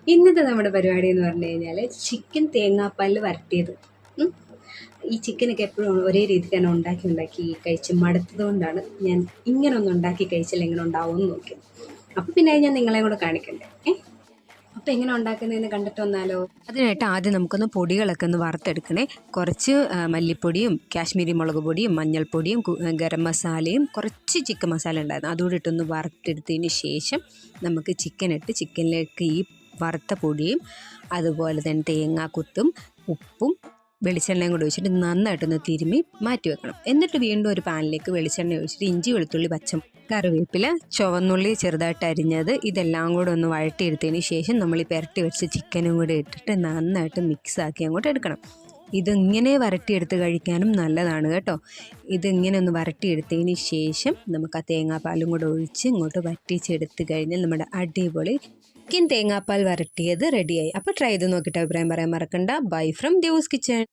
ഇന്നത്തെ നമ്മുടെ പരിപാടി എന്ന് പറഞ്ഞു കഴിഞ്ഞാൽ ചിക്കൻ തേങ്ങാപ്പാലിൽ വരട്ടിയത്. ഉം. ഈ ചിക്കനൊക്കെ എപ്പോഴും ഒരേ രീതിക്ക് തന്നെ ഉണ്ടാക്കി ഉണ്ടാക്കി കഴിച്ച് മടുത്തത് കൊണ്ടാണ് ഞാൻ ഇങ്ങനെ ഒന്ന് ഉണ്ടാക്കി കഴിച്ചാൽ എങ്ങനെ ഉണ്ടാവുമെന്ന് നോക്കിയത്. അപ്പം പിന്നെ അത് ഞാൻ നിങ്ങളെ കൂടെ കാണിക്കണ്ടേ. അപ്പം എങ്ങനെ ഉണ്ടാക്കുന്നതെന്ന് കണ്ടിട്ട് വന്നാലോ. അതിനായിട്ട് ആദ്യം നമുക്കൊന്ന് പൊടികളൊക്കെ ഒന്ന് വറുത്തെടുക്കണേ. കുറച്ച് മല്ലിപ്പൊടിയും കാശ്മീരി മുളക് പൊടിയും മഞ്ഞൾപ്പൊടിയും ഗരം മസാലയും കുറച്ച് ചിക്കൻ മസാല ഉണ്ടായിരുന്നു, അതുകൂടി ഇട്ടൊന്ന് വറുത്തെടുത്തതിന് ശേഷം നമുക്ക് ചിക്കനിലേക്ക് ഈ വറുത്ത പൊടിയും അതുപോലെ തന്നെ തേങ്ങാക്കുത്തും ഉപ്പും വെളിച്ചെണ്ണയും കൂടി ഒഴിച്ചിട്ട് നന്നായിട്ടൊന്ന് തിരുമ്മി മാറ്റി വെക്കണം. എന്നിട്ട് വീണ്ടും ഒരു പാനിലേക്ക് വെളിച്ചെണ്ണ ഒഴിച്ചിട്ട് ഇഞ്ചി വെളുത്തുള്ളി കറിവേപ്പില ചുവന്നുള്ളി ചെറുതായിട്ട് അരിഞ്ഞത് ഇതെല്ലാം കൂടെ ഒന്ന് വഴട്ടിയെടുത്തതിന് ശേഷം നമ്മൾ ഈ പുരട്ടി വെച്ച ചിക്കനും കൂടെ ഇട്ടിട്ട് നന്നായിട്ട് മിക്സാക്കി അങ്ങോട്ട് എടുക്കണം. ഇതിങ്ങനെ വരട്ടിയെടുത്ത് കഴിക്കാനും നല്ലതാണ് കേട്ടോ. ഇതിങ്ങനെ ഒന്ന് വരട്ടിയെടുത്തതിന് ശേഷം നമുക്ക് ആ തേങ്ങാപ്പാലും കൂടെ ഒഴിച്ച് ഇങ്ങോട്ട് വറ്റിച്ചെടുത്ത് കഴിഞ്ഞാൽ നമ്മുടെ അടിപൊളി ചിക്കൻ തേങ്ങാപ്പാൽ വരട്ടിയത് റെഡിയായി. അപ്പോൾ ട്രൈ ചെയ്ത് നോക്കിയിട്ട് അഭിപ്രായം പറയാൻ മറക്കണ്ട. ബൈ ഫ്രം ദ്യൂസ് കിച്ചൺ.